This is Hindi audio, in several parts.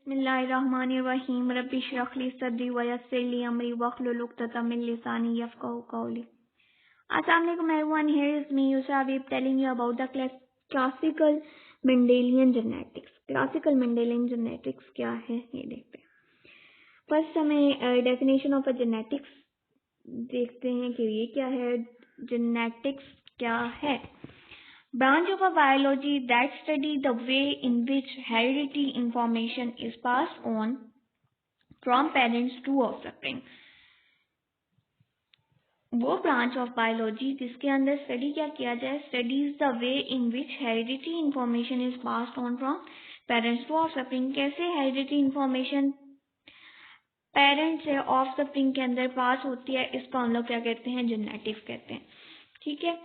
बिस्मिल्लाहिर्रहमानिर्रहीम रब्बि इश्रह ली सदरी वयस्सिर ली अमरी वहलुल उक़दतम मिन लिसानी यफ़क़हू क़ौली। Assalamu alaikum everyone, here is me Yusra Habib telling you about the classical Mendelian genetics. Classical Mendelian genetics क्या है ये देखते हैं। फर्स्ट हमें डेफिनेशन ऑफ अ जेनेटिक्स देखते हैं कि ये क्या है। जेनेटिक्स क्या है? Branch of a biology that study the way in which hereditary information is passed on from parents to offspring. वो ब्रांच ऑफ बायोलॉजी जिसके अंदर स्टडी क्या किया जाए, studies the way in which hereditary information is passed on from parents to offspring. कैसे हेरिडिटरी इंफॉर्मेशन पेरेंट्स से ऑफस्प्रिंग के अंदर पास होती है, इसको हम लोग क्या कहते हैं, जेनेटिक्स कहते हैं। ठीक है,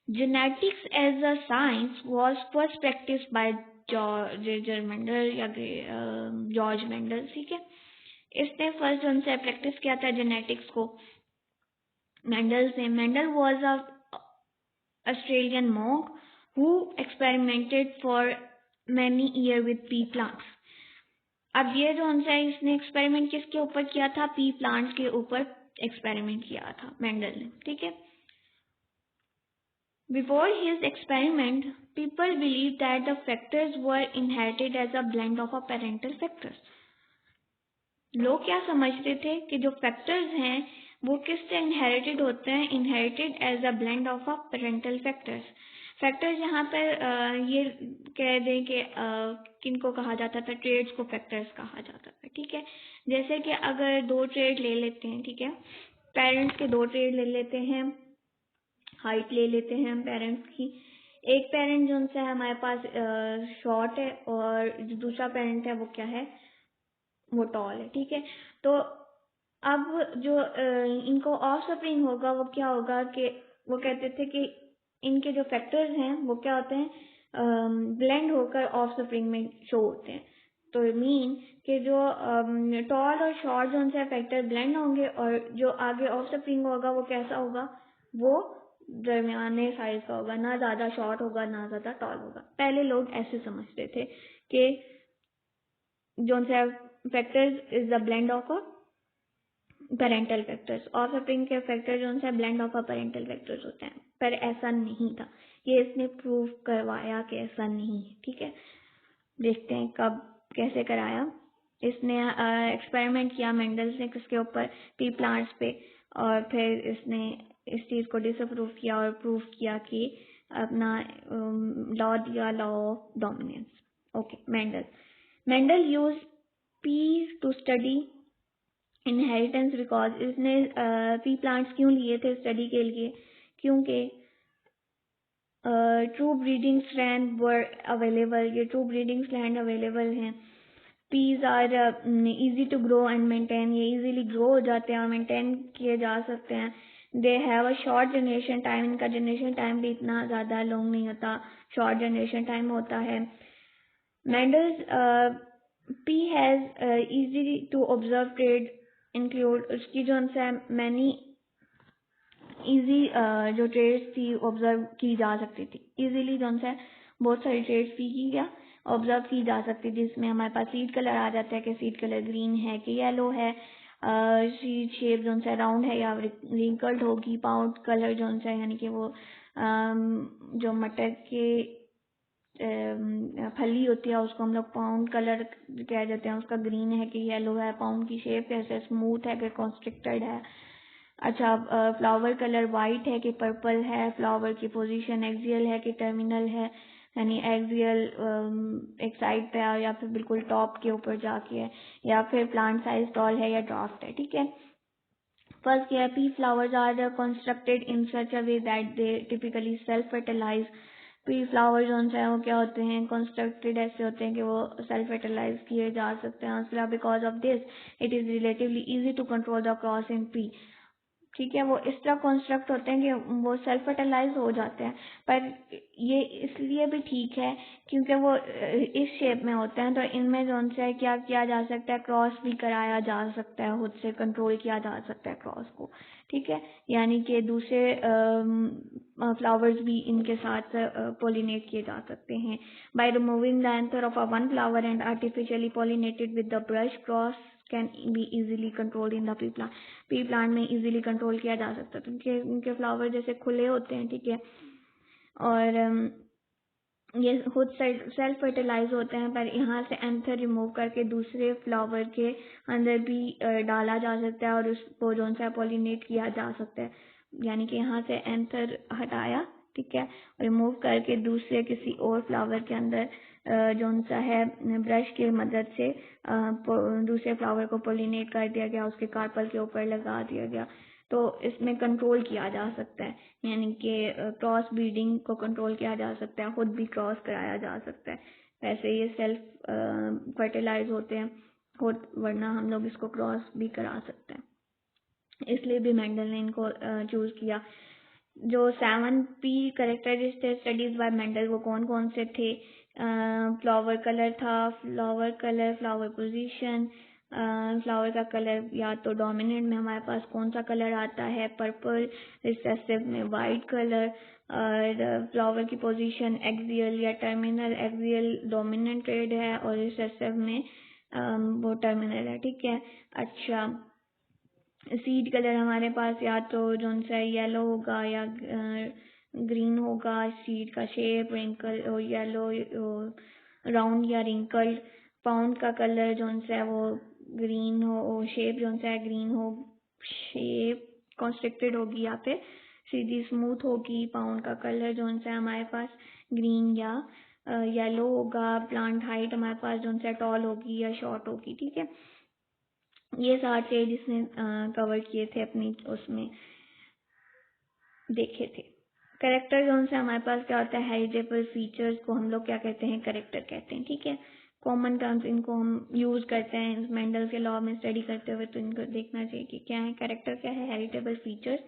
genetics as a science was first practice by George Mendel या जॉर्ज मेंडल। ठीक है, इसने फर्स्ट उनसे प्रैक्टिस किया था जेनेटिक्स को मेंडल से। Mendel was a Australian monk who experimented for many year with P plants. अब ये जो उनसे इसने एक्सपेरिमेंट किसके ऊपर किया था, पी प्लांट्स के ऊपर एक्सपेरिमेंट किया था मेंडल ने। ठीक है, before his experiment people believe that the factors were inherited as a blend of a parental factors. लोग क्या समझते थे कि जो फैक्टर्स हैं वो किससे इनहेरिटेड होते हैं, inherited as a blend of a parental factors. Factors यहाँ पर ये कह दें कि किनको कहा जाता था, ट्रेड्स को फैक्टर्स कहा जाता था। ठीक है, जैसे कि अगर दो ट्रेड ले लेते हैं, ठीक है, पेरेंट्स के दो ट्रेड ले लेते हैं, हाइट ले लेते हैं पेरेंट्स की। एक पेरेंट जो उनसे हमारे पास शॉर्ट है और जो दूसरा पेरेंट है वो क्या है, वो टॉल है। ठीक है, तो अब जो इनको ऑफस्प्रिंग होगा वो क्या होगा कि वो कहते थे कि इनके जो फैक्टर्स हैं वो क्या होते हैं, ब्लेंड होकर ऑफस्प्रिंग में शो होते हैं। तो मीन कि जो टॉल और शॉर्ट जो उनसे फैक्टर ब्लेंड होंगे और जो आगे ऑफस्प्रिंग होगा वो कैसा होगा, वो दरमियाने साइज का होगा, ना ज़्यादा शॉर्ट होगा ना ज़्यादा टॉल होगा। पहले लोग ऐसे समझते थे कि जो उनसे factors is the blend of a parental factors, offspring के फैक्टर जो उनसे blend of a parental factors होते हैं, पर ऐसा नहीं था। ये इसने प्रूव करवाया कि ऐसा नहीं है। ठीक है, देखते हैं कब कैसे कराया। इसने एक्सपेरिमेंट किया मेंडल ने किसके ऊपर, पी प्लांट्स पे, और फिर इसने इस चीज़ को डिसअप्रूव किया और प्रूव किया कि अपना लॉ दिया, law of dominance. Okay, Mendel use pea to study inheritance because इसने पी प्लांट्स क्यों लिए थे स्टडी के लिए, क्योंकि true breeding strand were available, ये ट्रू ब्रीडिंग स्ट्रैंड अवेलेबल हैं। Peas are easy to grow and maintain, ये इजीली ग्रो हो जाते हैं और मेंटेन किए जा सकते हैं। They have a short generation time, इनका जनरेशन टाइम भी इतना ज़्यादा लॉन्ग नहीं होता, शॉर्ट जनरेशन टाइम होता है। Mendel's pea has easy to observe trade include, उसकी जो उनसे मैनी इजी जो ट्रेड्स थी ऑब्जर्व की जा सकती थी, इजीली जो उनसे बहुत सारी ट्रेड्स की क्या ऑब्जर्व की जा सकती थी, जिसमें हमारे पास सीड कलर आ जाता है कि सीड कलर ग्रीन है कि येलो है, सीड शेप जो उनसे राउंड है या रिंकल्ड होगी, पाउंड कलर जो उनसे यानी कि वो जो मटर के फली होती है उसको हम लोग पाउंड कलर कह देते हैं, उसका ग्रीन है कि येलो है, पाउंड की शेप कैसे स्मूथ है कि कॉन्स्ट्रिक्टेड है। अच्छा, फ्लावर कलर वाइट है कि पर्पल है, फ्लावर की पोजीशन एक्सियल है कि टर्मिनल है, यानी एक्सियल एक साइड पे है या फिर बिल्कुल टॉप के ऊपर जाके है, या फिर प्लांट साइज टॉल है या ड्राफ्ट है। ठीक है, फर्स्ट क्या है, pea flowers are constructed in such a way that they typically self fertilize. Pea flower जो है वो क्या होते हैं, कंस्ट्रक्टेड ऐसे होते हैं कि वो सेल्फ फर्टिलाइज किए जा सकते हैं। Because of this it is relatively easy to control the cross in pea. ठीक है, वो इस तरह कंस्ट्रक्ट होते हैं कि वो सेल्फ फर्टिलाइज हो जाते हैं, पर ये इसलिए भी ठीक है क्योंकि वो इस शेप में होते हैं, तो इनमें जो उनसे क्या किया जा सकता है, क्रॉस भी कराया जा सकता है, खुद से कंट्रोल किया जा सकता है क्रॉस को, ठीक है, यानी कि दूसरे फ्लावर्स भी इनके साथ पोलिनेट किए जा सकते हैं। By removing the anther of a one flower and artificially pollinated with the brush, cross can be easily controlled in the P plant में इजीली कंट्रोल किया जा सकता है, क्योंकि उनके फ्लावर जैसे खुले होते हैं, ठीक है, और ये खुद सेल्फ फर्टिलाइज होते हैं, पर यहाँ से एंथर रिमूव करके दूसरे फ्लावर के अंदर भी डाला जा सकता है और उसको जो सा पोलिनेट किया जा सकता है, यानी कि यहाँ से एंथर हटाया, ठीक है, रिमूव करके दूसरे किसी और फ्लावर के अंदर जो सा है ब्रश की मदद से दूसरे फ्लावर को पोलिनेट कर दिया गया, उसके कार्पल के ऊपर लगा दिया गया, तो इसमें कंट्रोल किया जा सकता है, यानी कि क्रॉस ब्रीडिंग को कंट्रोल किया जा सकता है, खुद भी क्रॉस कराया जा सकता है। वैसे ये सेल्फ फर्टिलाइज होते हैं खुद, वरना हम लोग इसको क्रॉस भी करा सकते हैं, इसलिए भी मेंडल ने इनको चूज किया। जो 7P characteristic studies bye Mendel वो कौन कौन से थे? फ्लावर कलर था, flower colour, flower position, flower का कलर या तो डोमिनेंट में हमारे पास कौन सा कलर आता है, पर्पल, रिसेसिव में वाइट कलर, और फ्लावर की पोजीशन एक्सियल या टर्मिनल, एक्सियल डोमिनेंट ट्रेड है और रिसेसिव में वो टर्मिनल है, ठीक है। अच्छा, सीड कलर हमारे पास या तो जो सा येलो होगा या ग्रीन होगा, सीड का शेप रिंकल येलो राउंड या रिंकल्ड, पाउंड का कलर जो सा है वो ग्रीन हो, शेप जो सा है ग्रीन हो, शेप कॉन्स्ट्रिक्टेड होगी या फिर सीधी स्मूथ होगी, पाउंड का कलर जो सा है हमारे पास ग्रीन या येलो होगा, प्लांट हाइट हमारे पास जो सा टॉल होगी या शॉर्ट होगी, ठीक है। ये 7 स्टेज इसने कवर किए थे अपनी उसमें देखे थे। करेक्टर जोन से हमारे पास क्या होता है, हेरिटेबल फीचर्स को हम लोग क्या कहते हैं, करेक्टर कहते हैं, ठीक है। कॉमन टर्म्स इनको हम यूज करते हैं मेंडल के लॉ में स्टडी करते हुए, तो इनको देखना चाहिए कि क्या है करेक्टर, क्या है हेरिटेबल फीचर्स।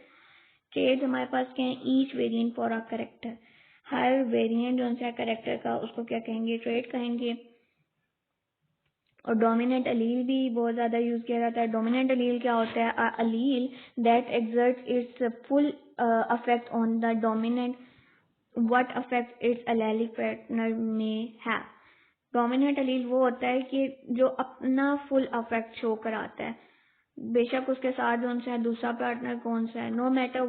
ट्रेड्स हमारे पास क्या है, each variant for a character, her variant जो सा करेक्टर का उसको क्या कहेंगे, ट्रेड कहेंगे। और डोमिनेंट अलील भी बहुत ज़्यादा यूज़ किया जाता है। डोमिनेंट अलील क्या होता है, allele that exert its full effect on the dominant what affect its allelic partner में है। डोमिनेंट अलील वो होता है कि जो अपना फुल अफेक्ट शो कराता है, बेशक उसके साथ जो है दूसरा पार्टनर कौन सा है, no matter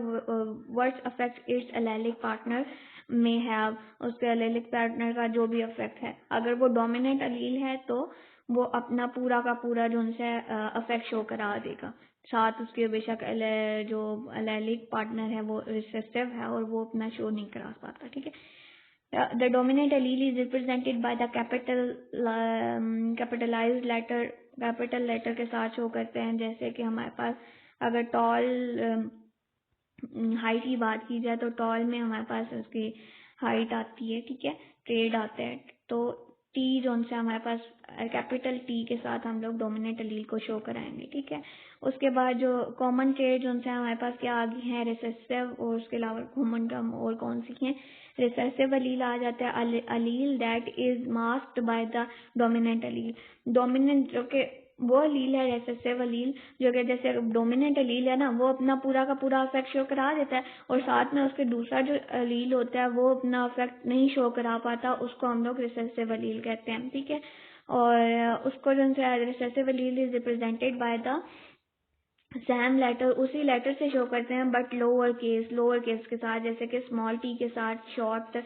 what affect its allelic partner में हैव, उसके एलेलिक पार्टनर का जो भी अफेक्ट है, अगर वो डोमिनेंट अलील है तो वो अपना पूरा का पूरा जो उनसे अफेक्ट शो करा देगा, साथ उसके बेशक जो एलेलिक पार्टनर है वो रिसेसिव है और वो अपना शो नहीं करा पाता, ठीक है। The dominant allele is represented by the capitalized letter, capital letter के साथ शो करते हैं, जैसे कि हमारे पास अगर टॉल हाइट की बात की जाए तो टॉल में हमारे पास उसकी हाइट आती है, ठीक है, ट्रेड आता है, तो टी जो से हमारे पास कैपिटल टी के साथ हम लोग डोमिनेंट अलील को शो कराएंगे, ठीक है। उसके बाद जो कॉमन ट्रेड जो से हमारे पास क्या आगे हैं, रिसेसिव, और उसके अलावा कॉमन टर्म और कौन सी हैं, रिसेसिव अलील आ जाता है, allele that is masked by the dominant allele, dominant जो कि वो अलील है, रिसेसिव अलील जो कि जैसे डोमिनेंट अलील है ना, वो अपना पूरा का पूरा अफेक्ट शो करा देता है और साथ में उसके दूसरा जो अलील होता है वो अपना अफेक्ट नहीं शो करा पाता, उसको हम लोग रिसेसिव अलील कहते हैं, ठीक है। और उसको जो recessive allele is represented by the same letter, उसी लेटर से शो करते हैं बट लोअर केस के साथ, जैसे कि स्मॉल टी के साथ शॉर्ट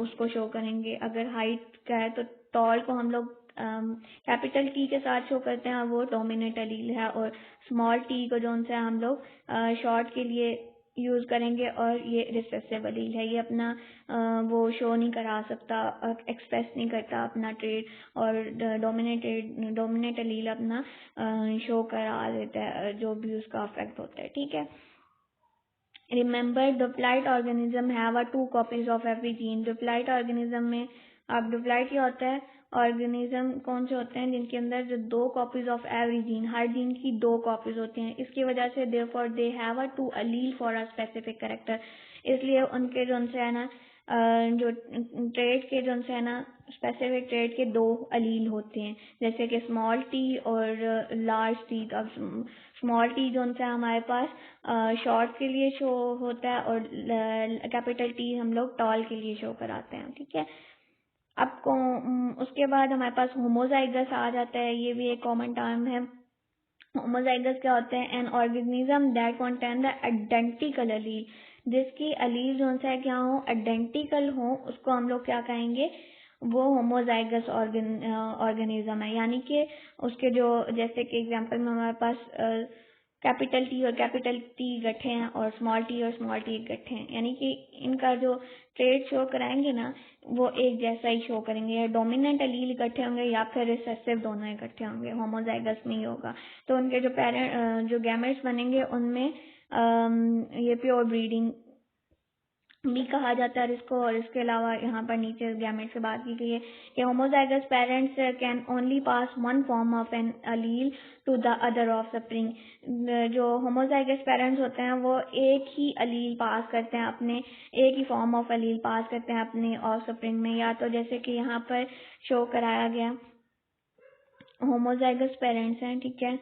उसको शो करेंगे। अगर हाइट का है तो टॉल को हम लोग कैपिटल टी के साथ शो करते हैं, वो डोमिनेंट अलील है, और स्मॉल टी को जो है हम लोग शॉर्ट के लिए यूज करेंगे, और ये रिसेसिव अलील है, ये अपना वो शो नहीं करा सकता, एक्सप्रेस नहीं करता अपना ट्रेड, और डोमिनेंट अलील अपना शो करा देता है जो भी उसका अफेक्ट होता है, ठीक है। Remember diploid organism have 2 copies of every gene, diploid organism में अब डिप्लॉइड क्या होता है, ऑर्गेनिज्म कौन से होते हैं जिनके अंदर जो 2 कॉपीज ऑफ एवरी जीन, हर जीन की 2 कॉपीज होती हैं। इसकी वजह से therefore they have a 2 allele for a specific character, इसलिए उनके जो उनसे है ना जो ट्रेड के जो उनसे है ना स्पेसिफिक ट्रेड के 2 अलील होते हैं, जैसे कि स्मॉल टी और लार्ज टी। अब स्मॉल टी जो उनसे हमारे पास शॉर्ट के लिए शो होता है और कैपिटल टी हम लोग टॉल के लिए शो कराते हैं, ठीक है। आपको उसके बाद हमारे पास होमोजाइगस आ जाता है, ये भी एक कॉमन टर्म है। होमोजाइगस क्या होते हैं? An organism that contain the identical allele, जिसकी अलील जो सा क्या हो, आइडेंटिकल हो, उसको हम लोग क्या कहेंगे? वो होमोजाइगस ऑर्गेनिज्म है। यानी कि उसके जो, जैसे कि एग्जांपल में हमारे पास कैपिटल टी और कैपिटल टी इकट्ठे हैं और स्मॉल टी इकट्ठे हैं, यानी कि इनका जो ट्रेड शो कराएंगे ना वो एक जैसा ही शो करेंगे, या डोमिनेंट अलील इकट्ठे होंगे या फिर रिसेसिव दोनों इकट्ठे होंगे, होमोजाइगस नहीं होगा। तो उनके जो पेरेंट जो गैमेट्स बनेंगे उनमें ये प्योर ब्रीडिंग भी कहा जाता है इसको। और इसके अलावा यहाँ पर नीचे गैमेट से बात की गई है कि homozygous parents can only pass one form of an allele to the other offspring. जो होमोजाइगस पेरेंट्स होते हैं वो एक ही अलील पास करते हैं अपने, एक ही फॉर्म ऑफ अलील पास करते हैं अपने ऑफस्प्रिंग में, या तो जैसे कि यहाँ पर शो कराया गया होमोजाइगस पेरेंट्स हैं, ठीक है।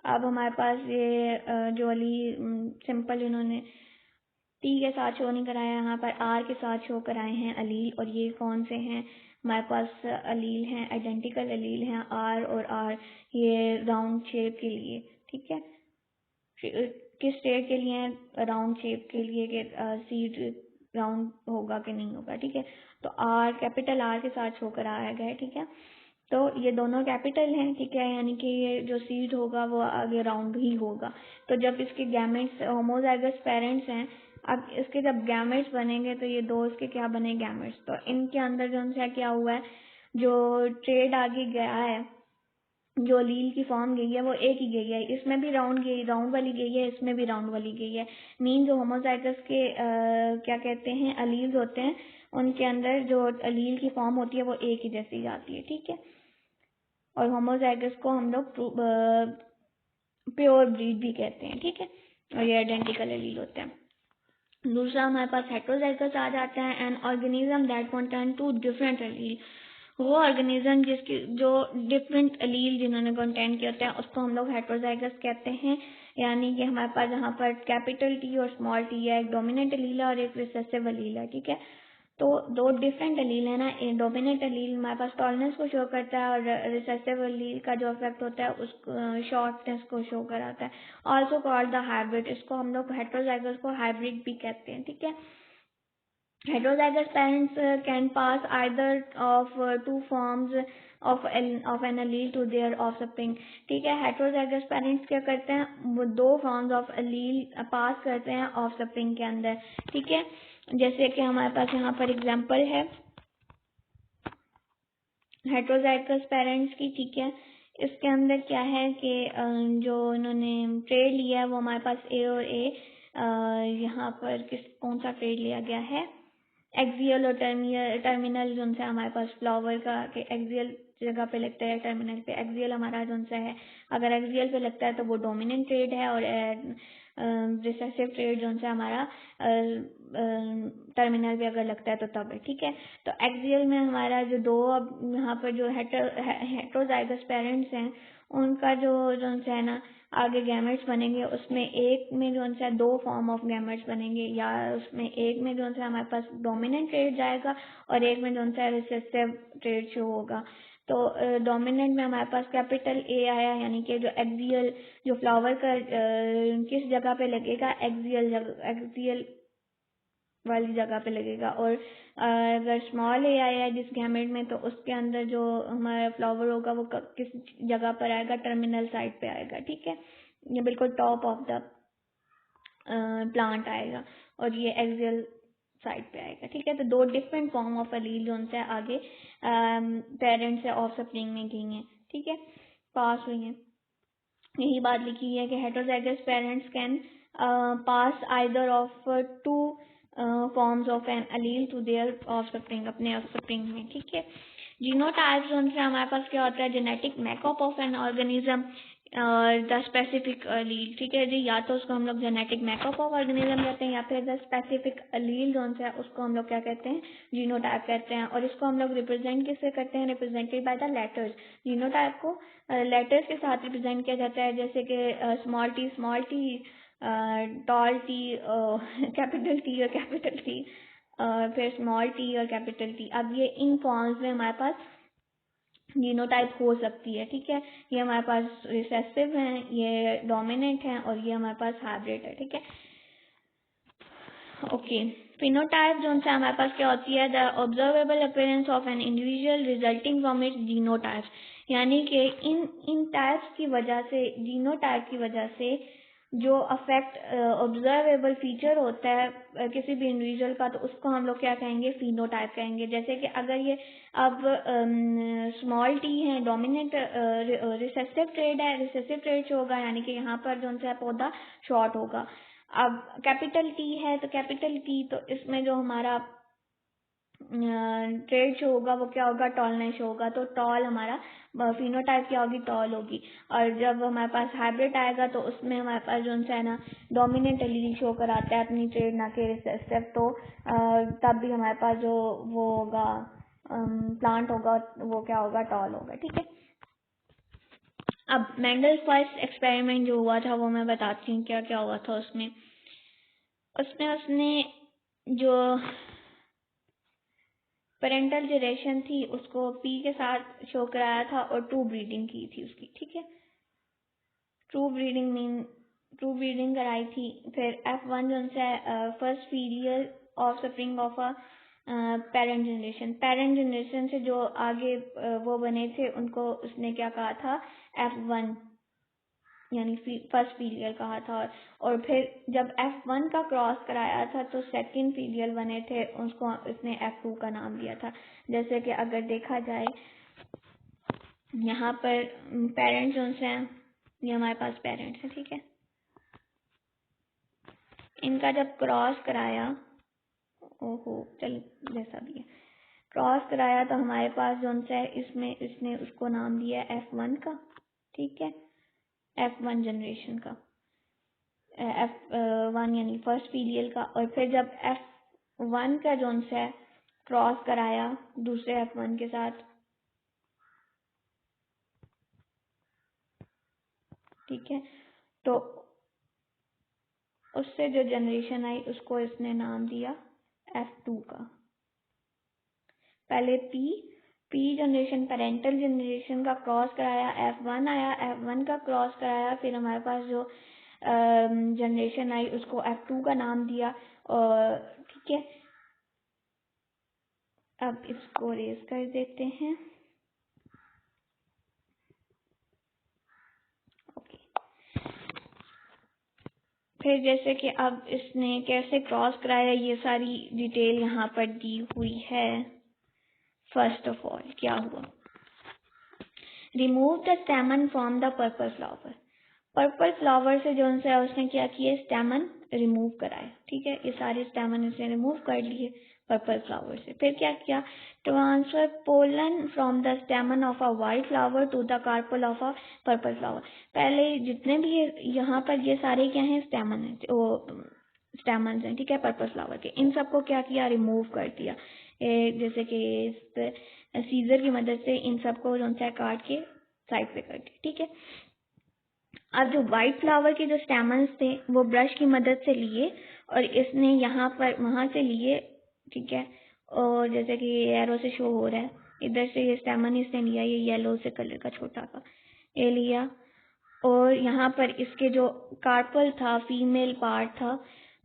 अब हमारे पास ये जो अलील सिंपल इन्होंने टी के साथ शो नहीं कराया, यहाँ पर आर के साथ शो कराए हैं अलील। और ये कौन से हैं? हमारे पास अलील हैं, आइडेंटिकल अलील हैं आर और आर, ये राउंड शेप के लिए, ठीक है। किस स्टेट के लिए? राउंड शेप के लिए कि सीड राउंड होगा कि नहीं होगा, ठीक है। तो आर, कैपिटल आर के साथ शो कराया गया है, ठीक है। तो ये दोनों कैपिटल हैं, ठीक है, यानी कि ये जो सीड होगा वो आगे राउंड ही होगा। तो जब इसके गैमेट्स होमोजाइगस पेरेंट्स हैं, अब इसके जब गैमेट्स बनेंगे तो ये 2 इसके क्या बने? गैमेट्स। तो इनके अंदर जो उनसे क्या हुआ है, जो ट्रेड आगे गया है, जो लील की फॉर्म गई है वो एक ही गई है, इसमें भी राउंड वाली गई है, इसमें भी राउंड वाली गई है। मीन जो होमोजाइगस के क्या कहते हैं, अलील्स होते हैं, उनके अंदर जो अलील की फॉर्म होती है वो एक ही जैसी जाती है, ठीक है। और होमोजाइगस को हम लोग प्योर ब्रीड भी कहते हैं, ठीक है। और ये आइडेंटिकल अलील होते हैं। दूसरा हमारे पास हेट्रोजाइगस आ जाता है, an organism that contain 2 different allele. वो ऑर्गेनिज्म जिसकी जो डिफरेंट अलील जिन्होंने कंटेन किया होता है उसको हम लोग हेट्रोजाइगस कहते हैं। यानी कि हमारे पास यहाँ पर कैपिटल टी और स्मॉल टी है, एक डोमिनेंट अलील है और एक रिसेसिव अलील है, ठीक है। तो 2 डिफरेंट अलील है ना, डोमिनेंट अलील हमारे पास टॉलनेस को शो करता है और रिसेसिव अलील का जो इफेक्ट होता है उसको शॉर्टनेस को शो कराता है। ऑल्सो कॉल्ड द हाइब्रिड, इसको हम लोग हेट्रोजाइगस को हाइब्रिड भी कहते हैं, ठीक है। Heterozygous parents can pass either of 2 forms of an allele to their offspring, ठीक है। heterozygous parents क्या करते हैं? वो 2 forms of allele पास करते हैं offspring के अंदर, ठीक है। जैसे कि हमारे पास यहाँ पर एग्जांपल है heterozygous parents की, ठीक है। इसके अंदर क्या है कि जो इन्होंने ट्रेड लिया है वो हमारे पास ए और ए, यहाँ पर कौन सा ट्रेड लिया गया है? एक्सियल और टर्मिनल जो से हमारे पास फ्लावर का कि एक्सियल जगह पे लगता है, टर्मिनल पे। एक्सियल हमारा जो सा है, अगर एक्सियल पे लगता है तो वो डोमिनेंट ट्रेड है, और रिसेसिव ट्रेड जो सा हमारा टर्मिनल पे अगर लगता है तो तब है, ठीक है। तो एक्सियल में हमारा जो 2 अब यहाँ पर जो हेट्रोजाइगस पेरेंट्स हैं उनका जो है ना आगे गैमेट्स बनेंगे, उसमें एक में जो है 2 फॉर्म ऑफ गैमेट्स बनेंगे, या उसमें एक में जो है हमारे पास डोमिनेंट ट्रेड जाएगा और एक में जो है रिसेसिव ट्रेड शो होगा। तो डोमिनेंट में हमारे पास कैपिटल ए आया, यानी कि जो एक्सियल जो फ्लावर का किस जगह पे लगेगा? एक्सियल वाली जगह पे लगेगा। और अगर स्मॉल ए आया है जिस गैमेट में, तो उसके अंदर जो हमारा फ्लावर होगा वो किस जगह पर आएगा? टर्मिनल साइड पे आएगा, ठीक है। ये बिल्कुल टॉप ऑफ द प्लांट आएगा और ये एक्सियल साइड पे आएगा, ठीक है। तो 2 डिफरेंट फॉर्म ऑफ अलील जो उनसे आगे पेरेंट्स से ऑफस्प्रिंग में गई हैं, ठीक है, पास हुई हैं। यही बात लिखी है कि heterozygous parents can pass either of 2 forms of an allele to their offspring, अपने ऑफस्प्रिंग में, ठीक है। जीनोटाइप जोन से हमारे पास क्या होता है, genetic makeup of an organism the specific allele, ठीक है जी, या तो उसको हम लोग जेनेटिक मेकअप ऑफ ऑर्गेनिज्म कहते हैं या फिर द स्पेसिफिक अलील जोन से उसको हम लोग क्या कहते हैं, जीनोटाइप कहते हैं। और इसको हम लोग रिप्रेजेंट किससे करते हैं, represented by the letters. Genotype को लेटर्स के साथ रिप्रेजेंट किया जाता है, जैसे कि small T, toll T, capital T और कैपिटल टी, फिर स्मॉल टी और कैपिटल टी। अब ये इन फॉर्म्स में हमारे पास जीनोटाइप हो सकती है, ठीक है। ये हमारे पास रिसेसिव हैं, ये डोमिनेंट हैं और ये हमारे पास हाइब्रिड है, ठीक है। ओके, फिनोटाइप जोन से हमारे पास क्या होती है, the observable appearance of an individual resulting from its genotypes, यानी कि इन टाइप्स की वजह से, जीनोटाइप की वजह से जो अफेक्ट ऑब्जर्वेबल फीचर होता है किसी भी इंडिविजुअल का, तो उसको हम लोग क्या कहेंगे, फिनोटाइप कहेंगे। जैसे कि अगर ये अब स्मॉल टी है, डोमिनेंट रिसेसिव ट्रेड है, रिसेसिव ट्रेड शो होगा, यानी कि यहाँ पर जो है पौधा शॉर्ट होगा। अब कैपिटल टी है तो कैपिटल टी, तो इसमें जो हमारा ट्रेड शो होगा वो क्या होगा, टॉलनेस होगा। तो टॉल हमारा फिनोटाइप क्या होगी, टॉल होगी। और जब हमारे पास हाइब्रिड आएगा तो उसमें हमारे पास जो है ना डोमिनेंट एलील शो कराता है अपनी ट्रेड, ना कि रिसेसिव। तो तब भी हमारे पास जो वो होगा प्लांट होगा वो क्या होगा, टॉल होगा, ठीक है। अब मेंडल फर्स्ट एक्सपेरिमेंट जो हुआ था वो मैं बताती हूँ क्या क्या हुआ था उसमें। उसने जो पेरेंटल जनरेशन थी उसको पी के साथ शो कराया था और ट्रू ब्रीडिंग की थी उसकी, ठीक है। ट्रू ब्रीडिंग कराई थी। फिर F1 जो है first period of suffering of a parent generation से जो आगे वो बने थे उनको उसने क्या कहा था, F1 यानी फर्स्ट पीरियड कहा था। और फिर जब F1 का क्रॉस कराया था तो सेकंड पीरियड बने थे, उसको उसने F2 का नाम दिया था। जैसे कि अगर देखा जाए यहाँ पर पेरेंट्स जो हैं, ये हमारे पास पेरेंट्स हैं, ठीक है। इनका जब क्रॉस कराया, ओहो चल जैसा भी है, क्रॉस कराया तो हमारे पास जो है इसमें इसने उसको नाम दिया F1 का, ठीक है, F1 जनरेशन का, F1 यानी फर्स्ट पीरियड का। और फिर जब F1 का जो है क्रॉस कराया दूसरे F1 के साथ, ठीक है, तो उससे जो जनरेशन आई उसको इसने नाम दिया F2 का। पहले पी जनरेशन, पेरेंटल जनरेशन का क्रॉस कराया, F1 आया, F1 का क्रॉस कराया, फिर हमारे पास जो जनरेशन आई उसको F2 का नाम दिया, और ठीक है। अब इसको रेज कर देते हैं, ओके। फिर जैसे कि अब इसने कैसे क्रॉस कराया ये सारी डिटेल यहाँ पर दी हुई है। फर्स्ट ऑफ ऑल क्या हुआ, remove the स्टेमन from the purple flower. Purple flower से जो है उसने क्या किया, स्टेमन रिमूव कराया, ठीक है। ये सारे स्टेमन इसने रिमूव कर लिए पर्पल फ्लावर से। फिर क्या किया, transfer pollen from the stamen of a white flower to the carpel of a purple flower. पहले जितने भी यहाँ पर ये सारे क्या हैं, स्टेमन है, वो स्टेमन हैं, ठीक है, पर्पल फ्लावर के। इन सबको क्या किया, रिमूव कर दिया, जैसे कि सीजर की मदद से इन सबको जो है काट के साइड पे कर दिया, ठीक है। अब जो वाइट फ्लावर के जो स्टेमन्स थे वो ब्रश की मदद से लिए और इसने यहाँ पर वहां से लिए, ठीक है। और जैसे कि एरो से शो हो रहा है, इधर से ये स्टेमन इसने लिया, ये येलो से कलर का छोटा सा ये लिया, और यहाँ पर इसके जो कार्पल था, फीमेल पार्ट था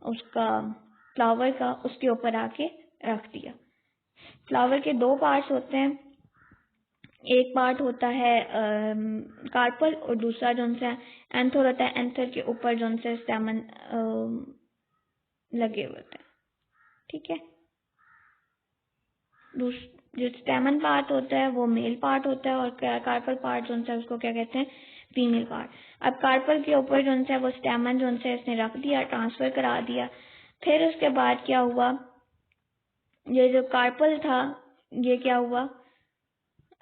उसका फ्लावर का, उसके ऊपर आके रख दिया। फ्लावर के दो पार्ट्स होते हैं, एक पार्ट होता है कार्पल और दूसरा जो है एंथर होता है। एंथर के ऊपर जो है स्टेमन लगे हुए होते हैं, ठीक है। जो स्टेमन पार्ट होता है वो मेल पार्ट होता है और कार्पल पार्ट जो है उसको क्या कहते हैं, फीमेल पार्ट। अब कार्पल के ऊपर जो है वो स्टेमन जो है इसने रख दिया, ट्रांसफर करा दिया। फिर उसके बाद क्या हुआ, ये जो कार्पल था ये क्या हुआ,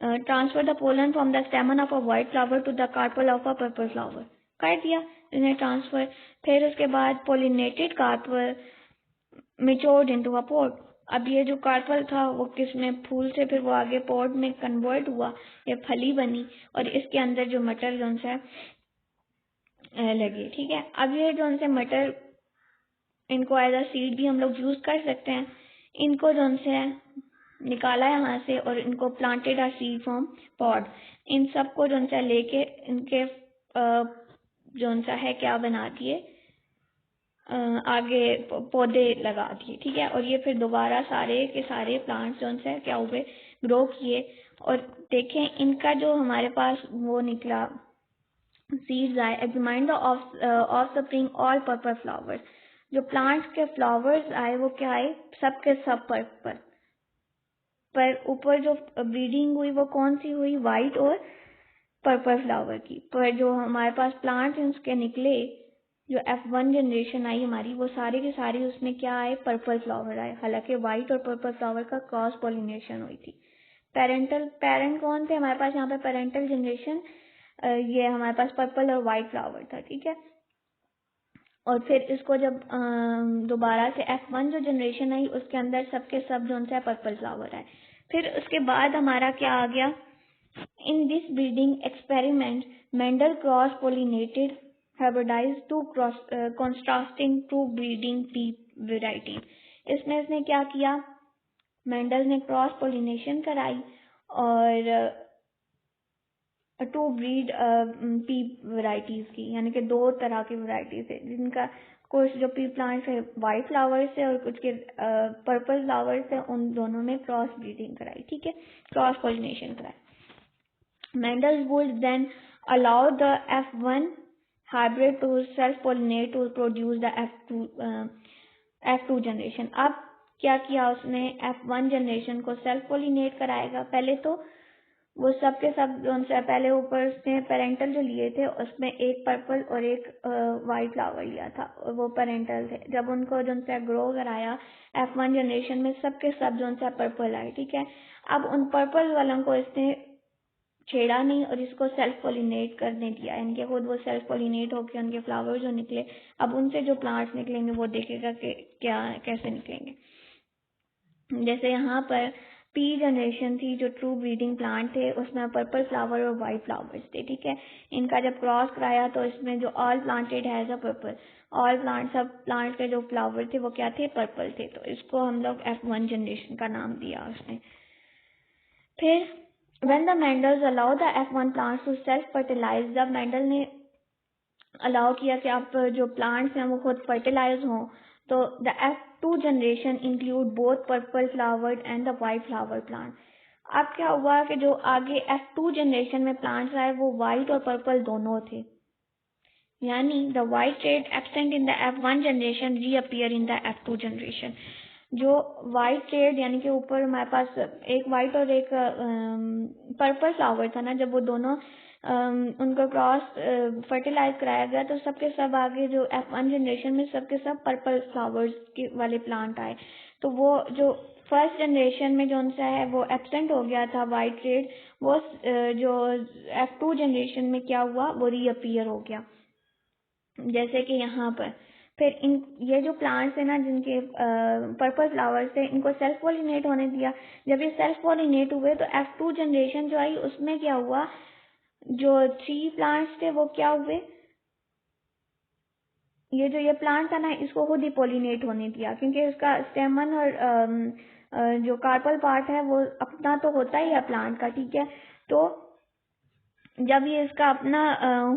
transfer the pollen from the stamen of a white flower to the carpel of a purple flower, कर दिया इन्हें ट्रांसफर। फिर उसके बाद pollinated carpel matured into a pot. अब ये जो कार्पल था वो किसमें, फूल से, फिर वो आगे पॉट में कन्वर्ट हुआ, ये फली बनी और इसके अंदर जो मटर जो है लगे। ठीक है, अब ये जो से मटर, इनको एज अ सीड भी हम लोग यूज कर सकते हैं। इनको जो से निकाला यहाँ से और इनको planted are seed from pod. इन सबको जो सा लेके इनके जो सा है क्या बना दिए, आगे पौधे लगा दिए। ठीक है, और ये फिर दोबारा सारे के सारे प्लांट्स जो से क्या हुए, ग्रो किए। और देखें इनका जो हमारे पास वो निकला सीड्स आए, examine of spring all purple flowers. जो प्लांट्स के फ्लावर्स आए वो क्या आए, सब के सब पर्पल। पर ऊपर जो ब्रीडिंग हुई वो कौन सी हुई, वाइट और पर्पल फ्लावर की। पर जो हमारे पास प्लांट्स उसके निकले, जो F1 जनरेशन आई हमारी, वो सारे के सारे उसमें क्या आए, पर्पल फ्लावर आए। हालांकि वाइट और पर्पल फ्लावर का क्रॉस पॉलिनेशन हुई थी। पेरेंट कौन थे हमारे पास यहाँ पे, पेरेंटल जनरेशन, ये हमारे पास पर्पल और वाइट फ्लावर था। ठीक है, और फिर इसको जब दोबारा से F1 जो जनरेशन आई उसके अंदर सबके सब जो है पर्पल फ्लावर आए। फिर उसके बाद हमारा क्या आ गया, in this breeding experiment Mendel cross pollinated hybridized two contrasting two breeding pea varieties. इसमें इसने क्या किया, मेंडल ने क्रॉस पोलिनेशन कराई और टू ब्रीड पी वैरायटीज की, यानी कि दो तरह की वैरायटीज है जिनका कुछ जो पी प्लांट्स है वाइट फ्लावर्स है और कुछ के पर्पल फ्लावर्स है, उन दोनों में क्रॉस ब्रीडिंग कराई। ठीक है, क्रॉस पॉलिनेशन कराई। Mendel would then allow the F1 hybrid to self pollinate to produce the F2 generation. अब क्या किया उसने, F1 जनरेशन को सेल्फ पोलिनेट कराएगा। पहले तो वो सब के सब जो उनसे पहले ऊपर उसने पेरेंटल जो लिए थे उसमें एक पर्पल और एक वाइट फ्लावर लिया था और वो पेरेंटल थे। जब उनको जो उनसे ग्रो कराया F1 जनरेशन में, सब के सब जो उनसे पर्पल आए। ठीक है, अब उन पर्पल वालों को इसने छेड़ा नहीं और इसको सेल्फ पोलिनेट करने दिया, इनके खुद वो सेल्फ पोलिनेट होकर उनके फ्लावर जो निकले, अब उनसे जो प्लांट्स निकलेंगे वो देखेगा कि क्या कैसे निकलेंगे। जैसे यहाँ पर पी जनरेशन थी, जो ट्रू ब्रीडिंग प्लांट थे, उसमें पर्पल फ्लावर और वाइट फ्लावर्स थे। ठीक है, इनका जब क्रॉस कराया तो इसमें जो all planted has a purple, all plant, सब प्लांट के जो फ्लावर थे वो क्या थे, पर्पल थे। तो इसको हम लोग F1 जनरेशन का नाम दिया उसने। फिर when the Mendel's allow the F1 plants to self fertilize, जब मेंडल ने अलाउ किया कि आप जो प्लांट्स हैं वो खुद फर्टिलाइज हों, तो the F2 generation include both purple flowered and the white flower plant. अब क्या हुआ कि जो आगे F2 जनरेशन में प्लांट्स आए वो वाइट और पर्पल दोनों थे, यानी the white trade absent in the F1 generation reappear in the F2 generation. जो वाइट ट्रेड यानी कि ऊपर हमारे पास एक वाइट और एक पर्पल फ्लावर था ना, जब वो दोनों उनको क्रॉस फर्टिलाइज कराया गया तो सबके सब आगे जो F1 जनरेशन में सबके सब पर्पल फ्लावर्स के वाले प्लांट आए। तो वो जो फर्स्ट जनरेशन में जो उनसा है वो एब्सेंट हो गया था वाइट ट्रेड, वो जो F2 जनरेशन में क्या हुआ, वो रीअपियर हो गया। जैसे कि यहाँ पर फिर इन ये जो प्लांट्स है ना जिनके पर्पल फ्लावर्स थे, इनको सेल्फ पॉलिनेट होने दिया। जब ये सेल्फ पॉलिनेट हुए तो F2 जनरेशन जो आई उसमें क्या हुआ, जो 3 प्लांट्स थे वो क्या हुए, ये प्लांट था ना इसको खुद ही पॉलिनेट होने दिया, क्योंकि उसका स्टेमन और जो कार्पल पार्ट है वो अपना तो होता ही है प्लांट का। ठीक है, तो जब ये इसका अपना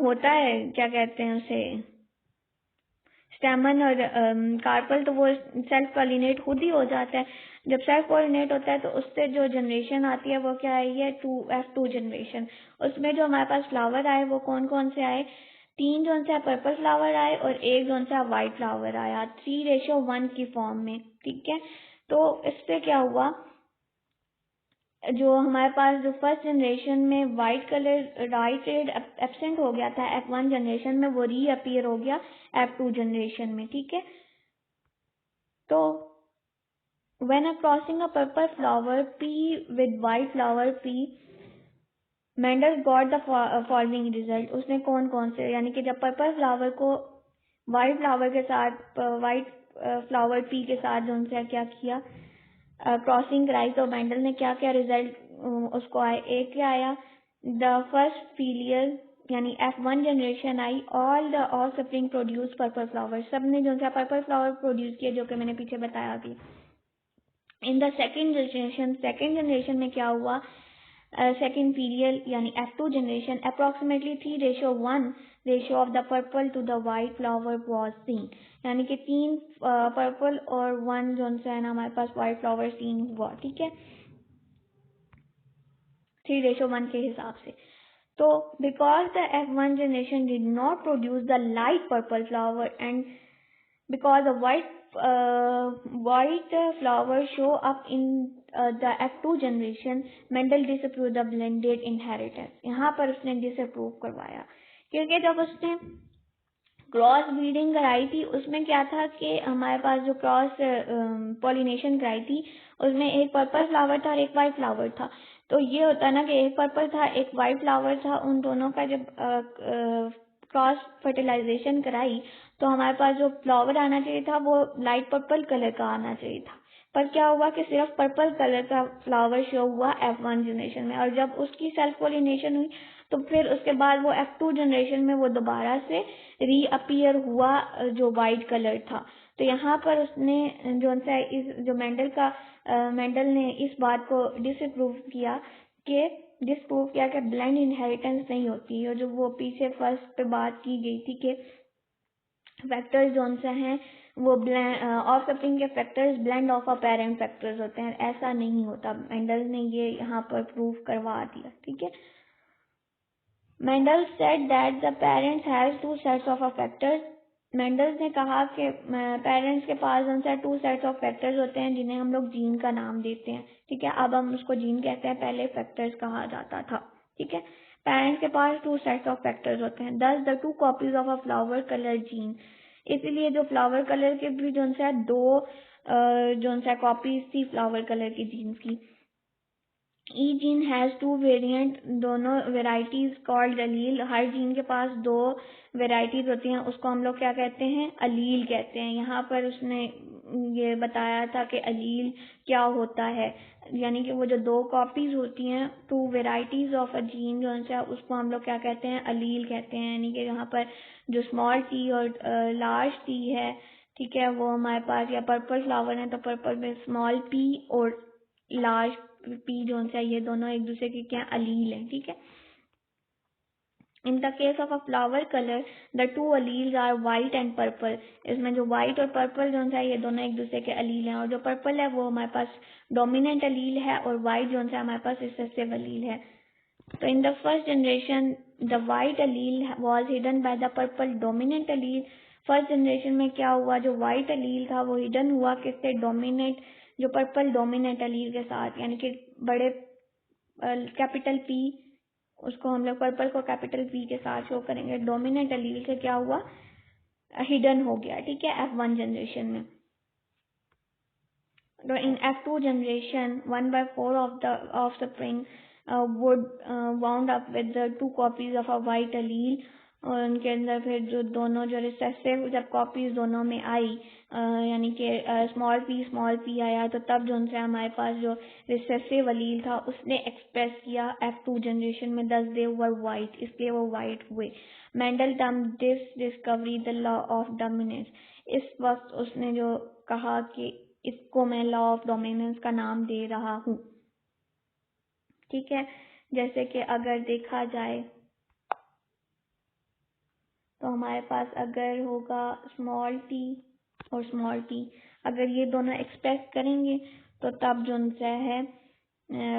होता है, क्या कहते हैं उसे, स्टेमन और कार्पल, तो वो सेल्फ पॉलिनेट खुद ही हो जाता है। जब सेल्फ पॉलिनेट होता है तो उससे जो जनरेशन आती है वो क्या आई है, F2 जनरेशन। उसमें जो हमारे पास फ्लावर आए वो कौन कौन से आए, 3 जो से पर्पल फ्लावर आए और 1 जो से वाइट फ्लावर आया, 3:1 की फॉर्म में। ठीक है, तो इससे क्या हुआ, जो हमारे पास जो फर्स्ट जनरेशन में white colour right red absent हो गया था F1 जनरेशन में, वो रीअपियर हो गया F2 जनरेशन में। ठीक है, तो when a crossing a purple flower P with white flower P Mendel got the following result. उसने कौन कौन से, यानी कि जब पर्पल फ्लावर को वाइट फ्लावर के साथ, वाइट फ्लावर पी के साथ जो उनसे क्या किया, क्रॉसिंग कराई, तो मेंडल ने क्या क्या रिजल्ट उसको आए। एक क्या आया, द फर्स्ट फीलियर यानी F1 generation I, all the offspring produce purple flower, सब ने जो पर्पल फ्लावर प्रोड्यूस किया, जो कि मैंने पीछे बताया अभी। इन द सेकेंड जनरेशन में क्या हुआ, सेकेंड पीरियड यानी F2 generation, approximately 3:1 ratio of the purple to the white flower was seen, यानी कि 3 पर्पल और 1 जो है ना हमारे पास वाइट फ्लावर सीन हुआ, ठीक है, 3:1 के हिसाब से। तो because the F1 generation did not produce the light purple flower and because the white flower show up in the F2 generation, Mendel disapproved the blended inheritance। यहाँ पर उसने डिसअप्रूव करवाया, क्योंकि जब उसने क्रॉस ब्रीडिंग कराई थी उसमें क्या था कि हमारे पास जो क्रॉस पॉलिनेशन कराई थी उसमें एक पर्पल फ्लावर था और एक वाइट फ्लावर था। तो ये होता है ना कि एक पर्पल था एक वाइट फ्लावर था, उन दोनों का जब क्रॉस फर्टिलाइजेशन कराई तो हमारे पास जो फ्लावर आना चाहिए था वो लाइट पर्पल कलर का आना चाहिए था, पर क्या हुआ कि सिर्फ पर्पल कलर का फ्लावर शो हुआ F1 जनरेशन में, और जब उसकी सेल्फ पॉलिनेशन हुई तो फिर उसके बाद वो F2 जनरेशन में वो दोबारा से रीअपीयर हुआ जो वाइट कलर था। तो यहाँ पर उसने जो मेंडल ने इस बात को डिसप्रूव किया कि ब्लाइंड इनहेरिटेंस नहीं होती है, जो वो पीछे फर्स्ट पे बात की गई थी कि फैक्टर्स जो से हैं वो ऑफस्प्रिंग के factors blend of a parent factors होते हैं, ऐसा नहीं होता। मेंडल ने ये यहाँ पर प्रूव करवा दिया, ठीक है। Mendel said that the parents has 2 sets of factors. Mendel ने कहा कि पेरेंट्स के पास उनसे 2 सेट्स ऑफ फैक्टर्स होते हैं जिन्हें हम लोग जीन का नाम देते हैं, ठीक है। अब हम उसको जीन कहते हैं, पहले फैक्टर्स कहा जाता था, ठीक है। पेरेंट्स के पास 2 सेट्स ऑफ फैक्टर्स होते हैं, दस the 2 copies of a flower colour gene. इसलिए जो फ्लावर कलर के भी जो है 2 कॉपीज थी फ्लावर कलर की जीन्स की। ई जीन हैज 2 वेरिएंट, दोनों वेराइटीज कॉल्ड अलील। हर जीन के पास 2 वेराइटीज होती हैं, उसको हम लोग क्या कहते हैं, अलील कहते हैं। यहाँ पर उसने ये बताया था कि अलील क्या होता है, यानी कि वो जो 2 कॉपीज होती हैं 2 वेराइटीज ऑफ अ जीन जो है उसको हम लोग क्या कहते हैं, अलील कहते हैं। यानी कि यहाँ पर जो स्मॉल टी और लार्ज टी है, ठीक है, वो हमारे पास, या पर्पल फ्लावर है तो पर्पल में स्मॉल पी और लार्ज पी जो है ये दोनों एक दूसरे के क्या अलील हैं, ठीक है। In the case of a flower colour the 2 alleles are white and purple. इसमें जो वाइट और पर्पल जो है ये दोनों एक दूसरे के अलील हैं, और जो पर्पल है वो हमारे पास डोमिनेंट अलील है और वाइट जो है हमारे पास रिसेसिव अलील है। तो in the first generation the white allele was hidden by the purple dominant allele. First generation में क्या हुआ, जो वाइट अलील था वो हिडन हुआ किससे, डोमिनेंट, जो पर्पल डोमिनेंट अलील के साथ, यानी कि बड़े कैपिटल पी, उसको हम लोग पर्पल को कैपिटल पी के साथ शो करेंगे, डोमिनेंट अलील से क्या हुआ, हिडन हो गया, ठीक है, F1 जनरेशन में। तो इन F2 generation 1/4 of the offspring would wound up with the 2 copies of a white allele, और उनके अंदर फिर जो दोनों जो रिसेसिव जब कॉपीज दोनों में आई, यानी कि स्मॉल पी आया, तो तब जो उनसे हमारे पास जो रिसेसिव अलील था उसने एक्सप्रेस किया F2 जनरेशन में, दस दे वर वाइट, इसलिए वो वाइट हुए। Mendel term this discovery the law of dominance. इस वक्त उसने जो कहा कि इसको मैं लॉ ऑफ डोमिनेंस का नाम दे रहा हूँ, ठीक है। जैसे कि अगर देखा जाए तो हमारे पास अगर होगा स्मॉल टी और स्मॉल टी, अगर ये दोनों एक्सप्रेस करेंगे तो तब जो है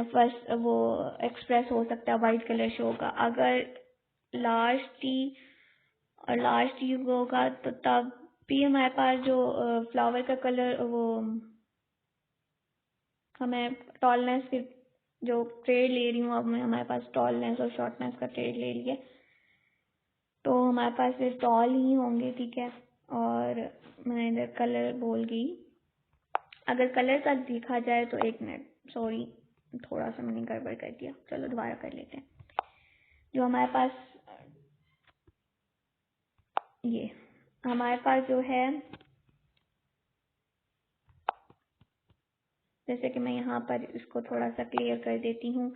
फर्स्ट वो एक्सप्रेस हो सकता है, वाइट कलर शो होगा। अगर लार्ज टी और लार्ज टी होगा तो तब भी हमारे पास जो फ्लावर का कलर, वो हमें टॉलनेस की जो ट्रेड ले रही हूँ अब मैं, हमारे पास टॉलनेस और शॉर्टनेस का ट्रेड ले लिया, तो हमारे पास सिर्फ टॉल ही होंगे, ठीक है। और मैं इधर कलर बोल गई। अगर कलर का देखा जाए तो एक मिनट, सॉरी, थोड़ा सा मैंने गड़बड़ कर दिया, चलो दोबारा कर लेते हैं। जो हमारे पास ये हमारे पास जो है, जैसे कि मैं यहाँ पर इसको थोड़ा सा क्लियर कर देती हूँ।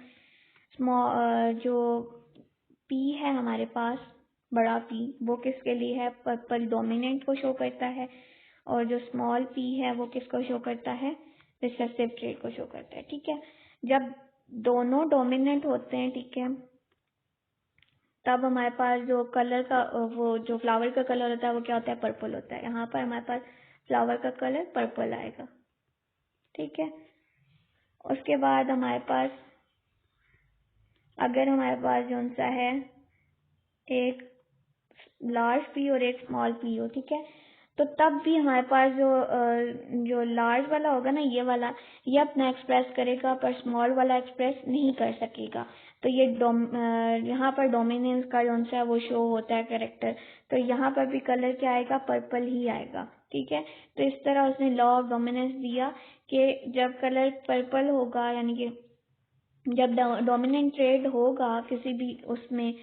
जो P है हमारे पास, बड़ा P, वो किसके लिए है? पर्पल डोमिनेंट को शो करता है, और जो स्मॉल p है वो किसको शो करता है? रिसेसिव ट्रेट को शो करता है। ठीक है, जब दोनों डोमिनेंट होते हैं, ठीक है, तब हमारे पास जो कलर का वो जो फ्लावर का कलर होता है वो क्या होता है? पर्पल होता है। यहाँ पर हमारे पास फ्लावर का कलर पर्पल आएगा। ठीक है, उसके बाद हमारे पास, अगर हमारे पास जो सा है एक लार्ज p और एक स्मॉल p हो, ठीक है, तो तब भी हमारे पास जो लार्ज वाला होगा ना, ये वाला, ये अपना एक्सप्रेस करेगा, पर स्मॉल वाला एक्सप्रेस नहीं कर सकेगा। तो ये यहाँ पर डोमिनेंस का जो सा वो शो होता है कैरेक्टर, तो यहाँ पर भी कलर क्या आएगा? पर्पल ही आएगा। ठीक है, तो इस तरह उसने लॉ ऑफ डोमिनेंस दिया कि जब कलर पर्पल होगा, यानी कि जब डोमिनेंट ट्रेड होगा किसी भी उसमें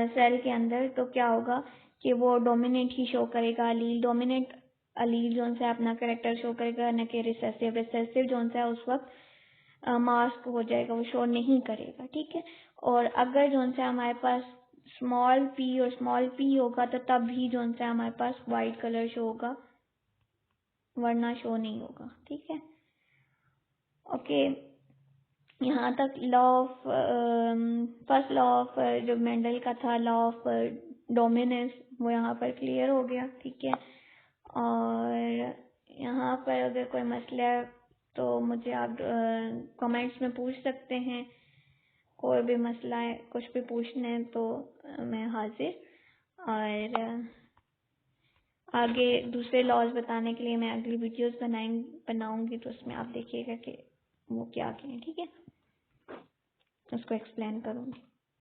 सेल के अंदर, तो क्या होगा कि वो डोमिनेंट ही शो करेगा, अलील, डोमिनेंट अलील जो है अपना करेक्टर शो करेगा, न कि रिसेसिव। रिसेसिव जो है उस वक्त मास्क हो जाएगा, वो शो नहीं करेगा। ठीक है, और अगर जो है हमारे पास स्मॉल p और स्मॉल p होगा, तो तब भी जो है हमारे पास वाइट कलर शो होगा, वरना शो नहीं होगा। ठीक है, ओके, यहाँ तक law of first law of जो मेंडल का था, लॉ ऑफ डोमिनेंस, वो यहाँ पर क्लियर हो गया। ठीक है, और यहाँ पर अगर कोई मसला है तो मुझे आप कमेंट्स में पूछ सकते हैं। कोई भी मसला है, कुछ भी पूछना है तो मैं हाजिर। और आगे दूसरे लॉज बताने के लिए मैं अगली वीडियोस बनाऊंगी, तो उसमें आप देखिएगा कि वो क्या क्या है। ठीक है, उसको एक्सप्लेन करूँगी।